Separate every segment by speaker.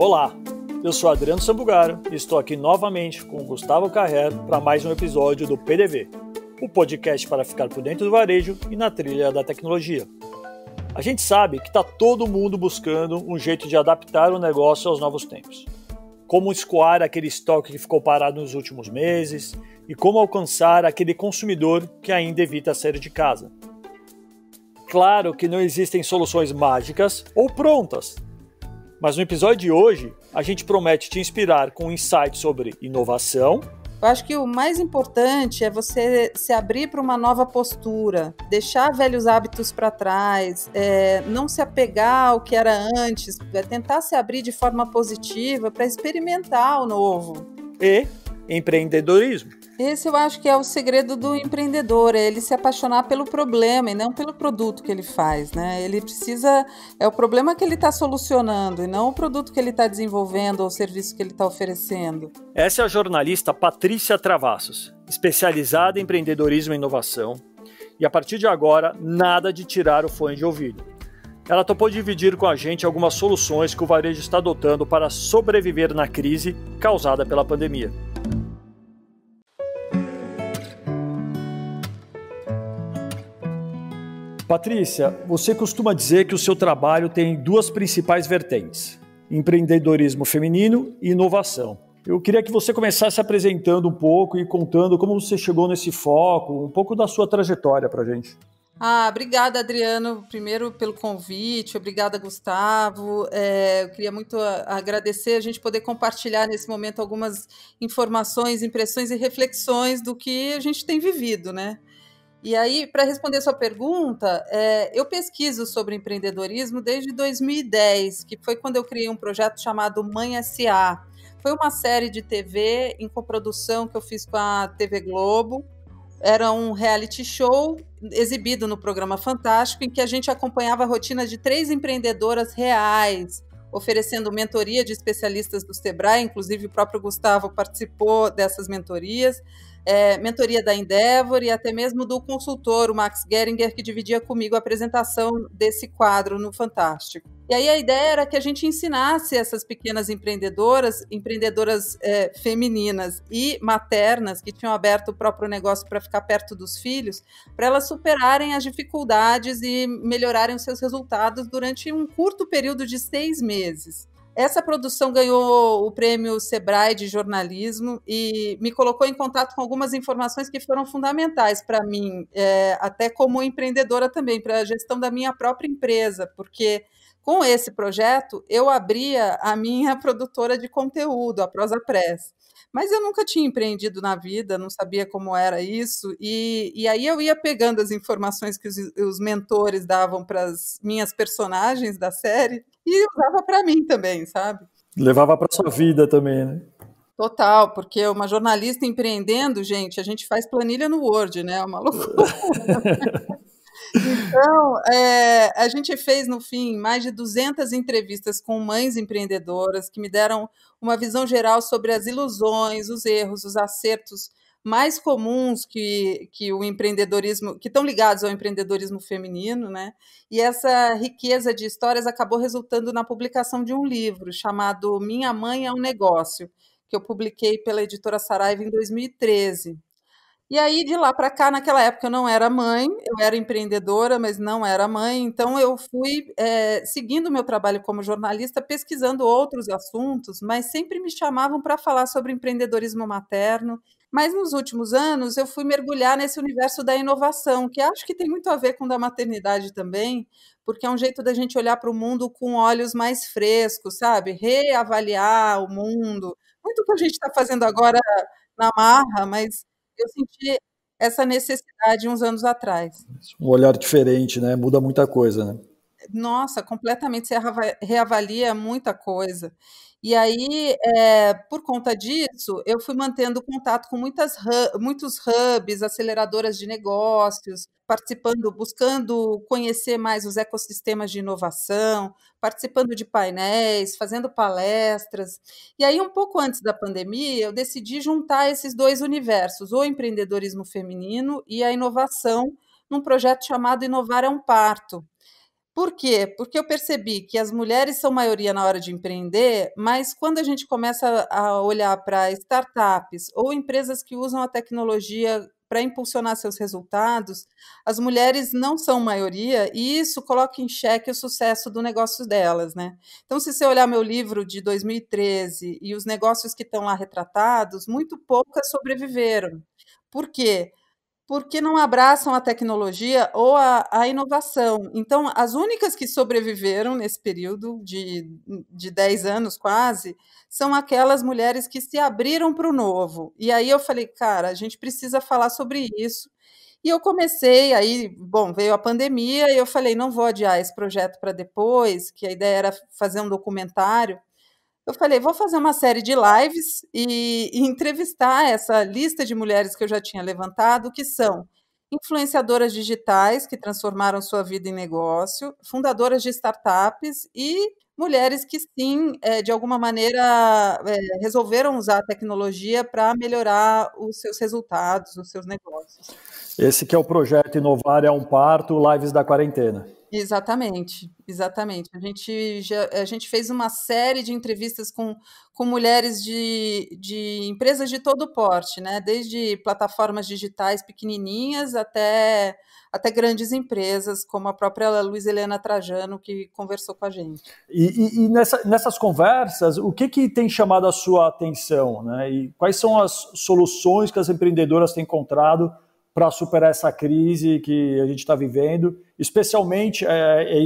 Speaker 1: Olá, eu sou Adriano Sambugaro e estou aqui novamente com o Gustavo Carrer para mais um episódio do PDV, o podcast para ficar por dentro do varejo e na trilha da tecnologia. A gente sabe que está todo mundo buscando um jeito de adaptar o negócio aos novos tempos. Como escoar aquele estoque que ficou parado nos últimos meses e como alcançar aquele consumidor que ainda evita sair de casa. Claro que não existem soluções mágicas ou prontas, mas no episódio de hoje a gente promete te inspirar com insights sobre inovação.
Speaker 2: Eu acho que o mais importante é você se abrir para uma nova postura, deixar velhos hábitos para trás, não se apegar ao que era antes, tentar se abrir de forma positiva para experimentar o novo.
Speaker 1: E empreendedorismo.
Speaker 2: Esse eu acho que é o segredo do empreendedor, é ele se apaixonar pelo problema e não pelo produto que ele faz, né? Ele precisa, é o problema que ele está solucionando e não o produto que ele está desenvolvendo ou o serviço que ele está oferecendo.
Speaker 1: Essa é a jornalista Patrícia Travassos, especializada em empreendedorismo e inovação, e a partir de agora, nada de tirar o fone de ouvido. Ela topou dividir com a gente algumas soluções que o varejo está adotando para sobreviver na crise causada pela pandemia. Patrícia, você costuma dizer que o seu trabalho tem duas principais vertentes: empreendedorismo feminino e inovação. Eu queria que você começasse se apresentando um pouco e contando como você chegou nesse foco, um pouco da sua trajetória para a gente.
Speaker 2: Obrigada, Adriano, primeiro pelo convite, obrigada, Gustavo. Eu queria muito agradecer a gente poder compartilhar nesse momento algumas informações, impressões e reflexões do que a gente tem vivido, né? E aí, para responder a sua pergunta, eu pesquiso sobre empreendedorismo desde 2010, que foi quando eu criei um projeto chamado Mãe S.A. Foi uma série de TV em coprodução que eu fiz com a TV Globo. Era um reality show exibido no programa Fantástico, em que a gente acompanhava a rotina de 3 empreendedoras reais, oferecendo mentoria de especialistas do Sebrae, inclusive o próprio Gustavo participou dessas mentorias, mentoria da Endeavor e até mesmo do consultor, o Max Geringer, que dividia comigo a apresentação desse quadro no Fantástico. E aí a ideia era que a gente ensinasse essas pequenas empreendedoras femininas e maternas que tinham aberto o próprio negócio para ficar perto dos filhos, para elas superarem as dificuldades e melhorarem os seus resultados durante um curto período de 6 meses. Essa produção ganhou o prêmio Sebrae de jornalismo e me colocou em contato com algumas informações que foram fundamentais para mim, até como empreendedora também, para a gestão da minha própria empresa, porque com esse projeto eu abria a minha produtora de conteúdo, a Prosa Press. Mas eu nunca tinha empreendido na vida, não sabia como era isso, e aí eu ia pegando as informações que os mentores davam para as minhas personagens da série e usava para mim também, sabe?
Speaker 1: Levava para sua vida também, né?
Speaker 2: Total, porque uma jornalista empreendendo, gente, a gente faz planilha no Word, né? É uma loucura. Então, a gente fez, no fim, mais de 200 entrevistas com mães empreendedoras que me deram uma visão geral sobre as ilusões, os erros, os acertos mais comuns que o empreendedorismo, que estão ligados ao empreendedorismo feminino, né? E essa riqueza de histórias acabou resultando na publicação de um livro chamado Minha Mãe é um Negócio, que eu publiquei pela editora Saraiva em 2013. E aí, de lá para cá, naquela época eu não era mãe, eu era empreendedora, mas não era mãe, então eu fui seguindo o meu trabalho como jornalista, pesquisando outros assuntos, mas sempre me chamavam para falar sobre empreendedorismo materno. Mas nos últimos anos eu fui mergulhar nesse universo da inovação, que acho que tem muito a ver com o da maternidade também, porque é um jeito da gente olhar para o mundo com olhos mais frescos, sabe? Reavaliar o mundo. Muito o que a gente está fazendo agora na marra, mas eu senti essa necessidade uns anos atrás.
Speaker 1: Um olhar diferente, né? Muda muita coisa, né?
Speaker 2: Nossa, completamente, você reavalia muita coisa. E aí, por conta disso, eu fui mantendo contato com muitos hubs, aceleradoras de negócios, participando, buscando conhecer mais os ecossistemas de inovação, participando de painéis, fazendo palestras. E aí, um pouco antes da pandemia, eu decidi juntar esses 2 universos, o empreendedorismo feminino e a inovação, num projeto chamado Inovar é um Parto. Por quê? Porque eu percebi que as mulheres são maioria na hora de empreender, mas quando a gente começa a olhar para startups ou empresas que usam a tecnologia para impulsionar seus resultados, as mulheres não são maioria e isso coloca em xeque o sucesso do negócio delas, né? Então, se você olhar meu livro de 2013 e os negócios que estão lá retratados, muito poucas sobreviveram. Por quê? Porque não abraçam a tecnologia ou a inovação. Então, as únicas que sobreviveram nesse período de 10 anos quase, são aquelas mulheres que se abriram para o novo. E aí eu falei, cara, a gente precisa falar sobre isso. E eu comecei, aí, bom, veio a pandemia e eu falei, não vou adiar esse projeto para depois, que a ideia era fazer um documentário. Eu falei, vou fazer uma série de lives e entrevistar essa lista de mulheres que eu já tinha levantado, que são influenciadoras digitais que transformaram sua vida em negócio, fundadoras de startups e mulheres que sim, de alguma maneira, resolveram usar a tecnologia para melhorar os seus resultados, os seus negócios.
Speaker 1: Esse que é o projeto Inovar é um Parto, Lives da Quarentena.
Speaker 2: Exatamente, exatamente. A gente fez uma série de entrevistas com mulheres de empresas de todo porte, né? Desde plataformas digitais pequenininhas até grandes empresas, como a própria Luiza Helena Trajano, que conversou com a gente.
Speaker 1: E nessas conversas, o que tem chamado a sua atenção, né? E quais são as soluções que as empreendedoras têm encontrado para superar essa crise que a gente está vivendo, especialmente,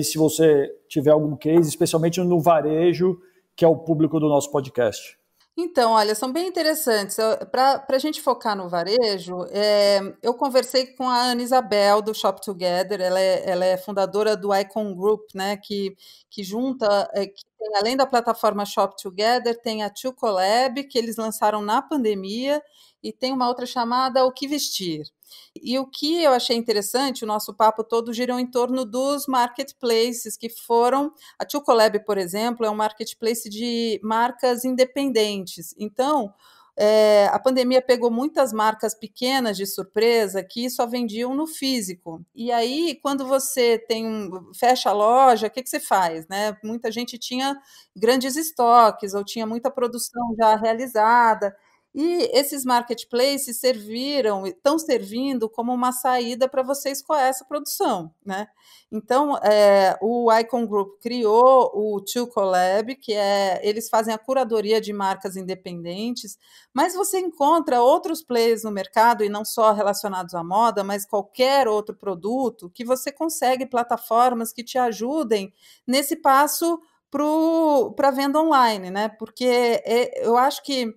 Speaker 1: se você tiver algum case, especialmente no varejo, que é o público do nosso podcast.
Speaker 2: Então, olha, são bem interessantes. Para a gente focar no varejo, eu conversei com a Ana Isabel, do Shop Together, ela é fundadora do Icon Group, né, que junta, que tem, além da plataforma Shop Together, tem a Too Collab, que eles lançaram na pandemia, e tem uma outra chamada O Que Vestir. E o que eu achei interessante, o nosso papo todo girou em torno dos marketplaces que foram. A Too Collab, por exemplo, é um marketplace de marcas independentes. Então, a pandemia pegou muitas marcas pequenas de surpresa que só vendiam no físico. E aí, quando você fecha a loja, o que você faz, né? Muita gente tinha grandes estoques ou tinha muita produção já realizada. E esses marketplaces estão servindo como uma saída para você escoar essa produção, né? Então, o Icon Group criou o Too Collab, eles fazem a curadoria de marcas independentes, mas você encontra outros players no mercado, e não só relacionados à moda, mas qualquer outro produto, que você consegue plataformas que te ajudem nesse passo para a venda online, né? Porque eu acho que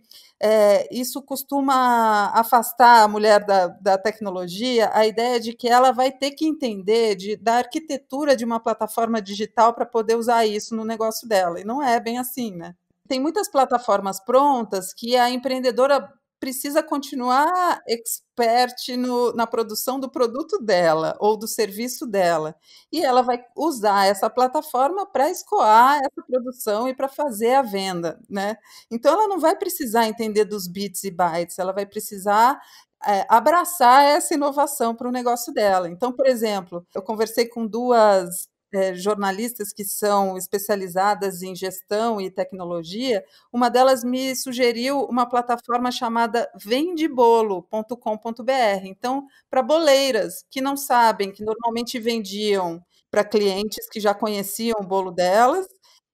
Speaker 2: isso costuma afastar a mulher da tecnologia, a ideia de que ela vai ter que entender da arquitetura de uma plataforma digital para poder usar isso no negócio dela. E não é bem assim, né? Tem muitas plataformas prontas que a empreendedora precisa continuar expert na produção do produto dela ou do serviço dela. E ela vai usar essa plataforma para escoar essa produção e para fazer a venda, né? Então, ela não vai precisar entender dos bits e bytes, ela vai precisar abraçar essa inovação para o negócio dela. Então, por exemplo, eu conversei com duas jornalistas que são especializadas em gestão e tecnologia. Uma delas me sugeriu uma plataforma chamada vendebolo.com.br. Então, para boleiras que não sabem, que normalmente vendiam para clientes que já conheciam o bolo delas,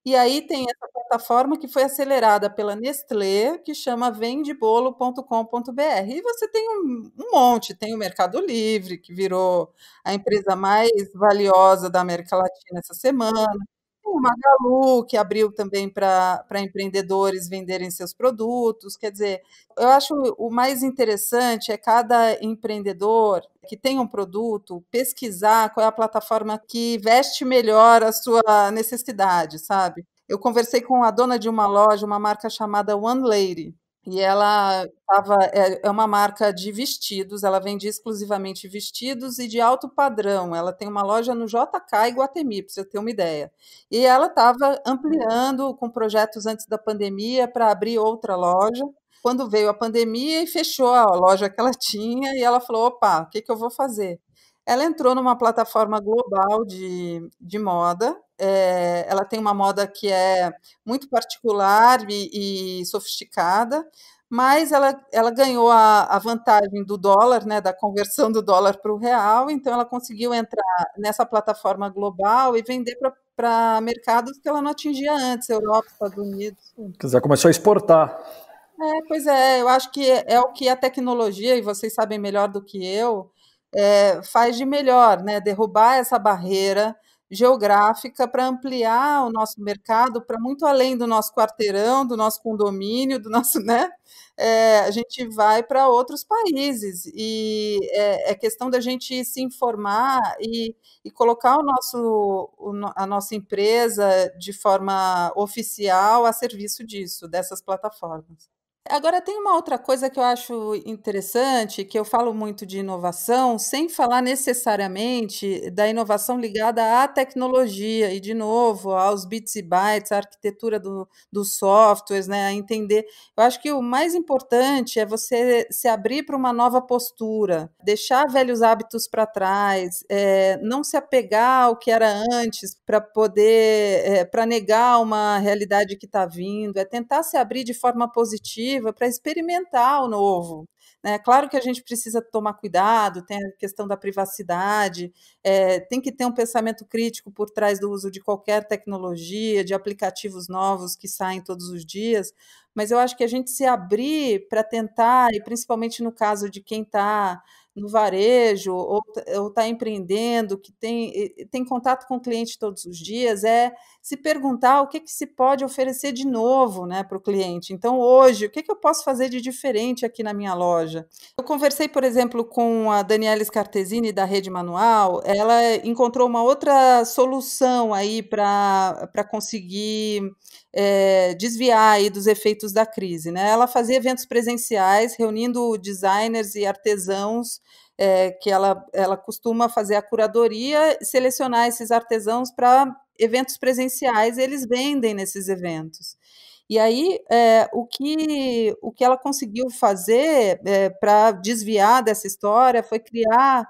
Speaker 2: e aí tem essa plataforma que foi acelerada pela Nestlé, que chama vendebolo.com.br. E você tem um monte, tem o Mercado Livre, que virou a empresa mais valiosa da América Latina essa semana. Tem o Magalu, que abriu também para empreendedores venderem seus produtos. Quer dizer, eu acho o mais interessante é cada empreendedor que tem um produto pesquisar qual é a plataforma que veste melhor a sua necessidade, sabe? Eu conversei com a dona de uma loja, uma marca chamada One Lady, e ela é uma marca de vestidos, ela vende exclusivamente vestidos e de alto padrão. Ela tem uma loja no JK Iguatemi, para você ter uma ideia. E ela estava ampliando com projetos antes da pandemia para abrir outra loja. Quando veio a pandemia e fechou a loja que ela tinha, e ela falou: opa, o que eu vou fazer? Ela entrou numa plataforma global de moda, ela tem uma moda que é muito particular e sofisticada, mas ela ganhou a vantagem do dólar, né, da conversão do dólar para o real, então ela conseguiu entrar nessa plataforma global e vender para mercados que ela não atingia antes, Europa, Estados Unidos.
Speaker 1: Quer dizer, começou a exportar.
Speaker 2: Pois é, eu acho que é o que a tecnologia, e vocês sabem melhor do que eu, faz de melhor, né? Derrubar essa barreira geográfica para ampliar o nosso mercado para muito além do nosso quarteirão, do nosso condomínio, do nosso, né? A gente vai para outros países e é questão da gente se informar e colocar a nossa empresa de forma oficial a serviço disso, dessas plataformas. Agora tem uma outra coisa que eu acho interessante, que eu falo muito de inovação, sem falar necessariamente da inovação ligada à tecnologia e, de novo, aos bits e bytes, à arquitetura dos softwares, né, a entender. Eu acho que o mais importante é você se abrir para uma nova postura, deixar velhos hábitos para trás, não se apegar ao que era antes para poder, para negar uma realidade que está vindo, é tentar se abrir de forma positiva para experimentar o novo. Né? Claro que a gente precisa tomar cuidado, tem a questão da privacidade, tem que ter um pensamento crítico por trás do uso de qualquer tecnologia, de aplicativos novos que saem todos os dias, mas eu acho que a gente se abrir para tentar, e principalmente no caso de quem está no varejo ou está empreendendo, que tem contato com o cliente todos os dias, se perguntar o que se pode oferecer de novo, né, para o cliente. Então, hoje, o que eu posso fazer de diferente aqui na minha loja? Eu conversei, por exemplo, com a Daniela Scartesini, da Rede Manual, ela encontrou uma outra solução aí para conseguir desviar aí dos efeitos da crise, né? Ela fazia eventos presenciais, reunindo designers e artesãos, que ela costuma fazer a curadoria, selecionar esses artesãos para eventos presenciais, eles vendem nesses eventos. E aí, o que ela conseguiu fazer para desviar dessa história foi criar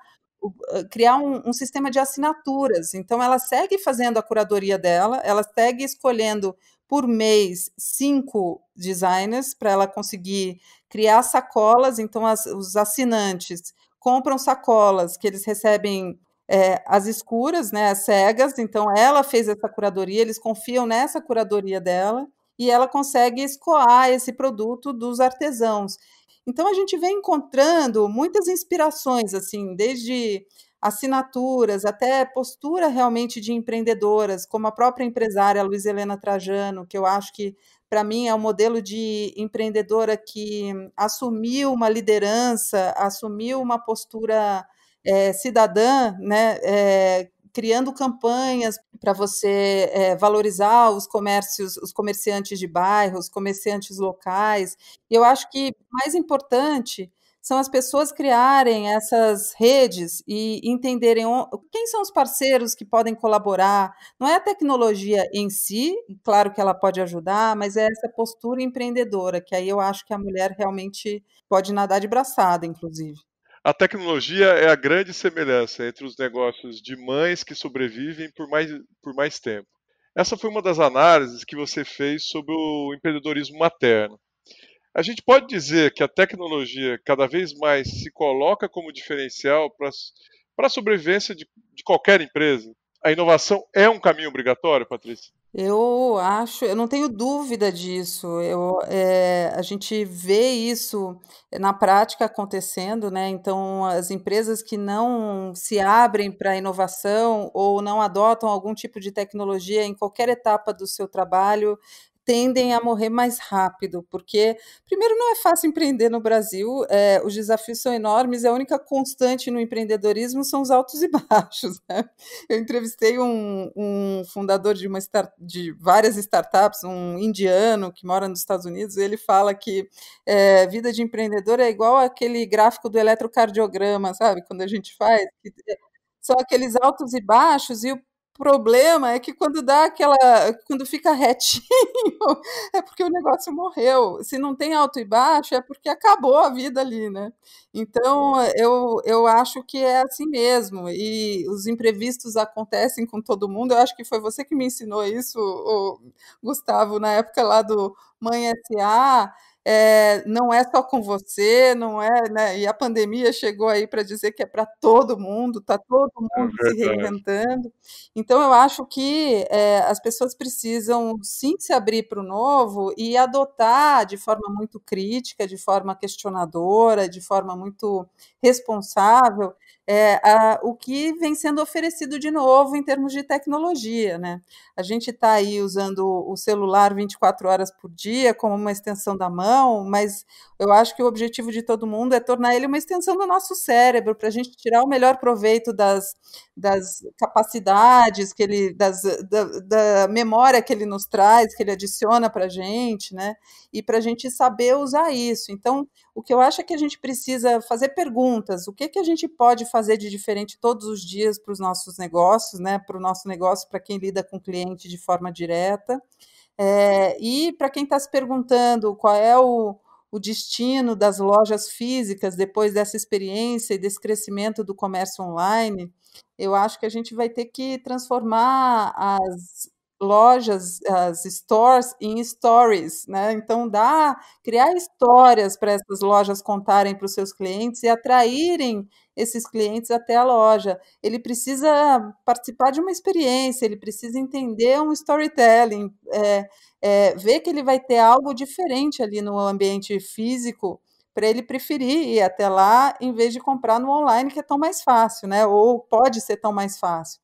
Speaker 2: um sistema de assinaturas. Então, ela segue fazendo a curadoria dela, ela segue escolhendo por mês 5 designers para ela conseguir criar sacolas. Então, os assinantes compram sacolas que eles recebem as escuras, né, as cegas. Então, ela fez essa curadoria, eles confiam nessa curadoria dela e ela consegue escoar esse produto dos artesãos. Então, a gente vem encontrando muitas inspirações, assim, desde assinaturas até postura realmente de empreendedoras, como a própria empresária Luiza Helena Trajano, que eu acho que, para mim, é um modelo de empreendedora que assumiu uma liderança, assumiu uma postura cidadã, né, criando campanhas para você valorizar os comércios, os comerciantes de bairros, comerciantes locais. E eu acho que mais importante são as pessoas criarem essas redes e entenderem quem são os parceiros que podem colaborar. Não é a tecnologia em si, claro que ela pode ajudar, mas é essa postura empreendedora, que aí eu acho que a mulher realmente pode nadar de braçada, inclusive.
Speaker 3: A tecnologia é a grande semelhança entre os negócios de mães que sobrevivem por mais tempo. Essa foi uma das análises que você fez sobre o empreendedorismo materno. A gente pode dizer que a tecnologia cada vez mais se coloca como diferencial para a sobrevivência de qualquer empresa? A inovação é um caminho obrigatório, Patrícia?
Speaker 2: Eu não tenho dúvida disso. A gente vê isso na prática acontecendo, né? Então, as empresas que não se abrem para a inovação ou não adotam algum tipo de tecnologia em qualquer etapa do seu trabalho tendem a morrer mais rápido, porque, primeiro, não é fácil empreender no Brasil, os desafios são enormes, e a única constante no empreendedorismo são os altos e baixos, né? Eu entrevistei um fundador de várias startups, um indiano que mora nos Estados Unidos, e ele fala que vida de empreendedor é igual aquele gráfico do eletrocardiograma, sabe? Quando a gente faz, são aqueles altos e baixos, problema é que quando fica retinho, é porque o negócio morreu. Se não tem alto e baixo, é porque acabou a vida ali, né? Então, eu acho que é assim mesmo. E os imprevistos acontecem com todo mundo. Eu acho que foi você que me ensinou isso, Gustavo, na época lá do Mãe SA. Não é só com você, não é, né? E a pandemia chegou aí para dizer que é para todo mundo, está todo
Speaker 3: É
Speaker 2: mundo se
Speaker 3: verdade.
Speaker 2: reinventando. Então, eu acho que as pessoas precisam sim se abrir para o novo e adotar de forma muito crítica, de forma questionadora, de forma muito responsável, o que vem sendo oferecido de novo em termos de tecnologia, né? A gente está aí usando o celular 24 horas por dia como uma extensão da mão, mas eu acho que o objetivo de todo mundo é tornar ele uma extensão do nosso cérebro, para a gente tirar o melhor proveito das capacidades da memória que ele nos traz, que ele adiciona para a gente, né? E para a gente saber usar isso. Então, o que eu acho é que a gente precisa fazer perguntas. O que a gente pode fazer de diferente todos os dias para os nossos negócios, né? Para o nosso negócio, para quem lida com o cliente de forma direta. E para quem está se perguntando qual é o destino das lojas físicas depois dessa experiência e desse crescimento do comércio online, eu acho que a gente vai ter que transformar as lojas, as stores, em stories, né? Então, criar histórias para essas lojas contarem para os seus clientes e atraírem esses clientes até a loja. Ele precisa participar de uma experiência, ele precisa entender um storytelling, ver que ele vai ter algo diferente ali no ambiente físico para ele preferir ir até lá em vez de comprar no online, que é tão mais fácil, né? Ou pode ser tão mais fácil.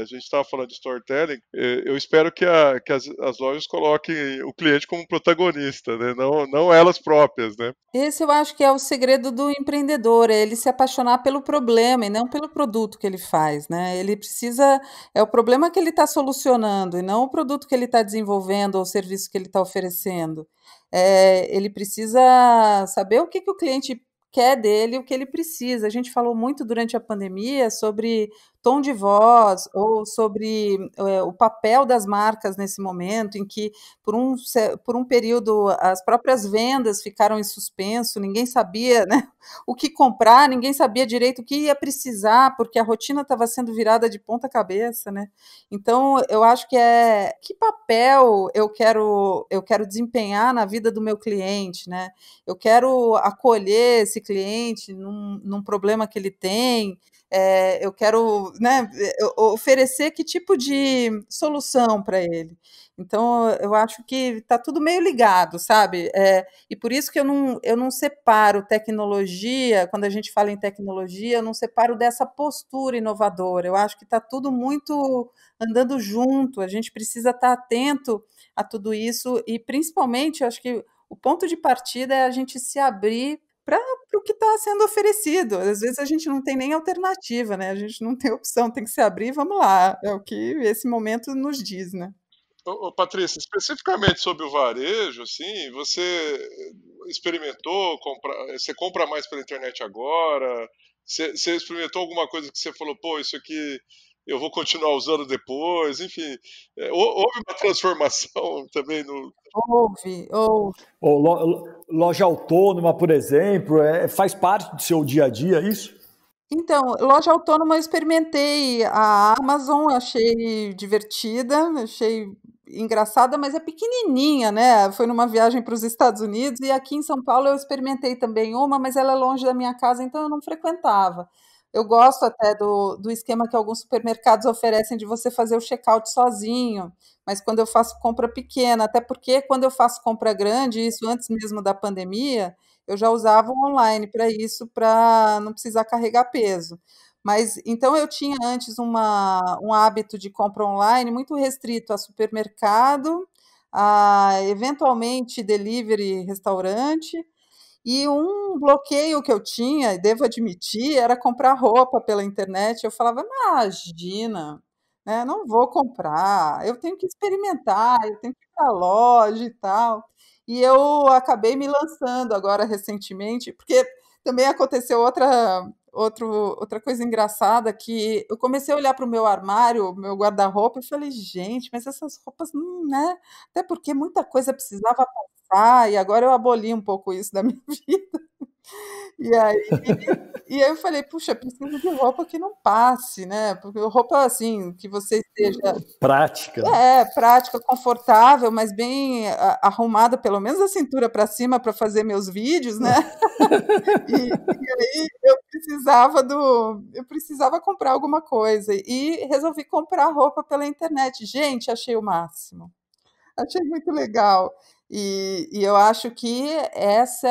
Speaker 3: A gente estava falando de storytelling, eu espero que, as lojas coloquem o cliente como protagonista, né? Não elas próprias, né?
Speaker 2: Esse eu acho que é o segredo do empreendedor, é ele se apaixonar pelo problema e não pelo produto que ele faz, né? Ele precisa, é o problema que ele está solucionando e não o produto que ele está desenvolvendo ou o serviço que ele está oferecendo. Ele precisa saber o que o cliente quer dele, o que ele precisa. A gente falou muito durante a pandemia sobre tom de voz ou sobre o papel das marcas nesse momento em que por um período as próprias vendas ficaram em suspenso, ninguém sabia, né, o que comprar, ninguém sabia direito o que ia precisar, porque a rotina estava sendo virada de ponta cabeça, né? Então, eu acho que papel eu quero desempenhar na vida do meu cliente, né? Eu quero acolher esse cliente num problema que ele tem, eu quero, né, oferecer que tipo de solução para ele. Então, eu acho que está tudo meio ligado, sabe? E por isso que eu não separo tecnologia, quando a gente fala em tecnologia, eu não separo dessa postura inovadora. Eu acho que está tudo muito andando junto, a gente precisa estar atento a tudo isso, e principalmente, eu acho que o ponto de partida é a gente se abrir para o que está sendo oferecido. Às vezes a gente não tem nem alternativa, né? A gente não tem opção, tem que se abrir, vamos lá. É o que esse momento nos diz, né?
Speaker 3: Patrícia, especificamente sobre o varejo, assim, você experimentou comprar, você compra mais pela internet agora? Você experimentou alguma coisa que você falou, pô, isso aqui eu vou continuar usando depois? Enfim, houve uma transformação também no.
Speaker 2: Houve.
Speaker 1: Loja autônoma, por exemplo, faz parte do seu dia a dia isso?
Speaker 2: Então, loja autônoma eu experimentei a Amazon, achei divertida, achei engraçada, mas é pequenininha, né? Foi numa viagem para os Estados Unidos e aqui em São Paulo eu experimentei também uma, mas ela é longe da minha casa, então eu não frequentava. Eu gosto até do esquema que alguns supermercados oferecem de você fazer o check-out sozinho, mas quando eu faço compra pequena, até porque quando eu faço compra grande, isso antes mesmo da pandemia, eu já usava o online para isso, para não precisar carregar peso. Mas então eu tinha antes um hábito de compra online muito restrito a supermercado, a eventualmente delivery, restaurante, e um bloqueio que eu tinha, e devo admitir, era comprar roupa pela internet. Eu falava: "Imagina, né, não vou comprar, eu tenho que experimentar, eu tenho que ir para a loja e tal". E eu acabei me lançando agora recentemente, porque também aconteceu outra coisa engraçada que eu comecei a olhar para o meu armário, meu guarda-roupa, e falei, gente, mas essas roupas não, né? Até porque muita coisa precisava passar, e agora eu aboli um pouco isso da minha vida. E aí, e aí eu falei, puxa, preciso de roupa que não passe, né? Porque roupa assim, que você esteja
Speaker 1: Prática.
Speaker 2: prática, confortável, mas bem arrumada, pelo menos a cintura para cima para fazer meus vídeos, né? E aí eu precisava comprar alguma coisa e resolvi comprar roupa pela internet. Gente, achei o máximo. Achei muito legal. E eu acho que essa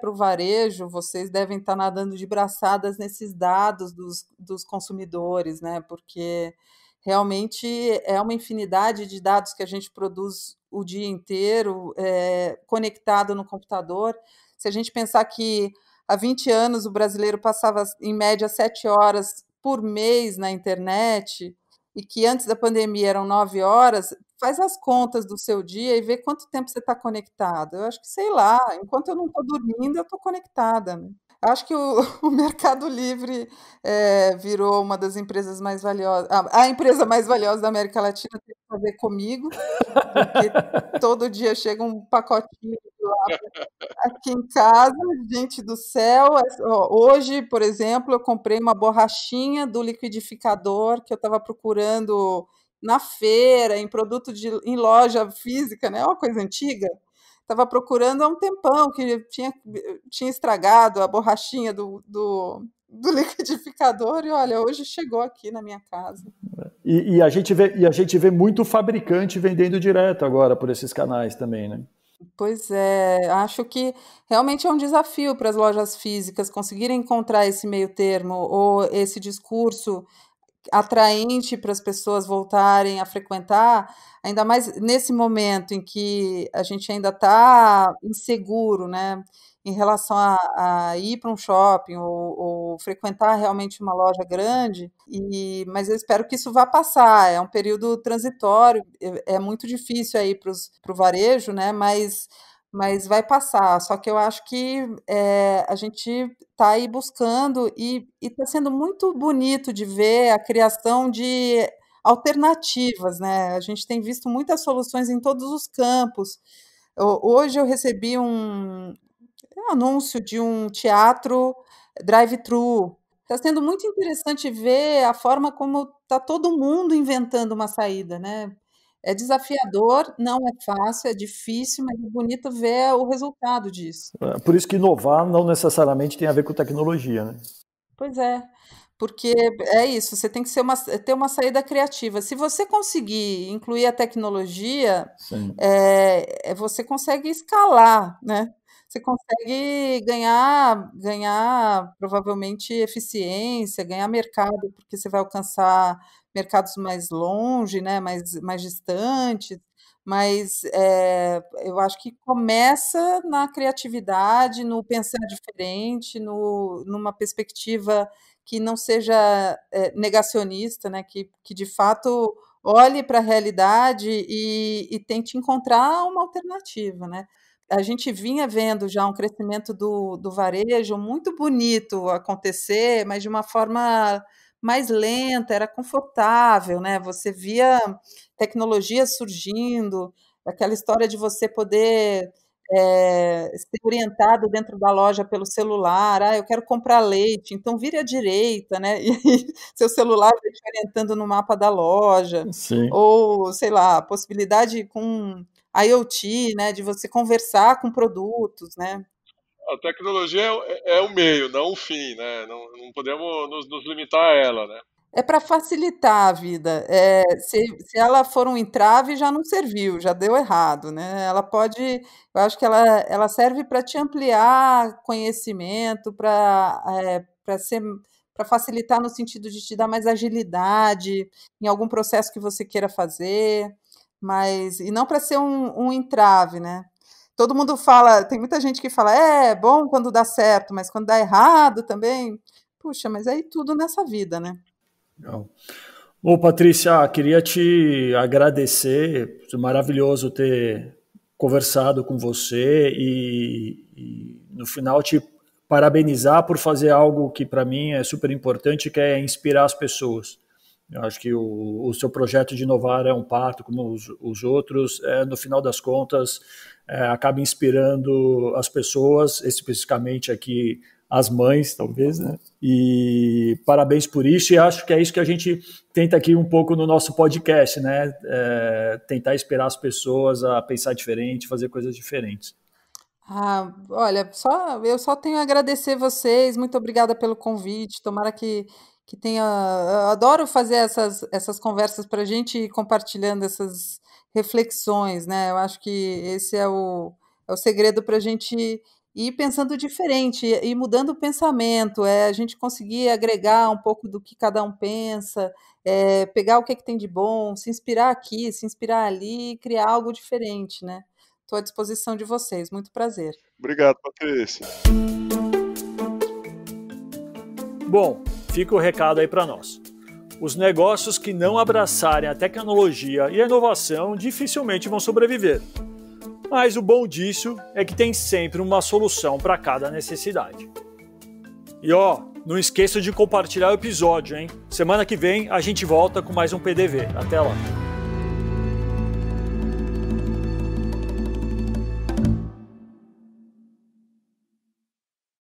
Speaker 2: para o varejo, vocês devem estar nadando de braçadas nesses dados dos consumidores, né? Porque realmente é uma infinidade de dados que a gente produz o dia inteiro, conectado no computador. Se a gente pensar que há 20 anos o brasileiro passava, em média, 7 horas por mês na internet, e que antes da pandemia eram 9 horas, faz as contas do seu dia e vê quanto tempo você está conectado. Eu acho que, sei lá, enquanto eu não estou dormindo, eu estou conectada, né? Eu acho que o Mercado Livre virou uma das empresas mais valiosas. A empresa mais valiosa da América Latina tem a ver comigo, porque todo dia chega um pacotinho aqui em casa, gente do céu. Hoje, por exemplo, eu comprei uma borrachinha do liquidificador que eu estava procurando na feira, em loja física, né? É uma coisa antiga. Estava procurando há um tempão, que tinha estragado a borrachinha do liquidificador, e olha, hoje chegou aqui na minha casa.
Speaker 1: E a gente vê muito fabricante vendendo direto agora por esses canais também, né?
Speaker 2: Pois é, acho que realmente é um desafio para as lojas físicas conseguirem encontrar esse meio termo ou esse discurso atraente para as pessoas voltarem a frequentar, ainda mais nesse momento em que a gente ainda está inseguro, né, em relação a ir para um shopping ou frequentar realmente uma loja grande, mas eu espero que isso vá passar, é um período transitório, é muito difícil aí para o varejo, né, mas vai passar, só que eu acho que a gente está aí buscando e está sendo muito bonito de ver a criação de alternativas, né? A gente tem visto muitas soluções em todos os campos. Hoje eu recebi um anúncio de um teatro drive-thru. Está sendo muito interessante ver a forma como está todo mundo inventando uma saída, né? É desafiador, não é fácil, é difícil, mas é bonito ver o resultado disso.
Speaker 1: Por isso que inovar não necessariamente tem a ver com tecnologia, né?
Speaker 2: Pois é, porque é isso, você tem que ter uma saída criativa. Se você conseguir incluir a tecnologia, você consegue escalar, né? Você consegue ganhar provavelmente eficiência, ganhar mercado, porque você vai alcançar mercados mais longe, né? Mais distantes. Mas eu acho que começa na criatividade, no pensar diferente, numa perspectiva que não seja negacionista, né? Que de fato olhe para a realidade e tente encontrar uma alternativa, né? A gente vinha vendo já um crescimento do varejo muito bonito acontecer, mas de uma forma mais lenta, era confortável, né? Você via tecnologias surgindo, aquela história de você poder ser orientado dentro da loja pelo celular. Eu quero comprar leite, então vire à direita, né? E aí, seu celular vai te orientando no mapa da loja.
Speaker 1: Sim.
Speaker 2: Ou, sei lá, possibilidade com IoT, né, de você conversar com produtos, né?
Speaker 3: A tecnologia é o meio, não o fim, né? Não podemos nos limitar a ela, né?
Speaker 2: É para facilitar a vida. Se ela for um entrave, já não serviu, já deu errado, né? Eu acho que ela serve para te ampliar conhecimento, para facilitar no sentido de te dar mais agilidade em algum processo que você queira fazer, e não para ser um entrave, né? Todo mundo fala, tem muita gente que fala, é bom quando dá certo, mas quando dá errado também. Puxa, mas aí tudo nessa vida, né?
Speaker 1: Legal. Ô, Patrícia, queria te agradecer, maravilhoso ter conversado com você e no final te parabenizar por fazer algo que para mim é super importante, que é inspirar as pessoas. Eu acho que o seu projeto de inovar é um parto, como os outros, no final das contas, acaba inspirando as pessoas, especificamente aqui as mães, talvez, né? E parabéns por isso, e acho que é isso que a gente tenta aqui um pouco no nosso podcast, né? Tentar inspirar as pessoas a pensar diferente, fazer coisas diferentes.
Speaker 2: Olha, eu só tenho a agradecer vocês, muito obrigada pelo convite, tomara que tenha eu adoro fazer essas conversas para a gente ir compartilhando essas reflexões, né, eu acho que esse é o segredo para a gente ir pensando diferente, ir mudando o pensamento, a gente conseguir agregar um pouco do que cada um pensa, pegar o que é que tem de bom, se inspirar aqui, se inspirar ali e criar algo diferente, né. Estou à disposição de vocês. Muito prazer.
Speaker 3: Obrigado, Patrícia.
Speaker 1: Bom, fica o recado aí para nós. Os negócios que não abraçarem a tecnologia e a inovação dificilmente vão sobreviver. Mas o bom disso é que tem sempre uma solução para cada necessidade. E não esqueça de compartilhar o episódio, hein? Semana que vem a gente volta com mais um PDV. Até lá!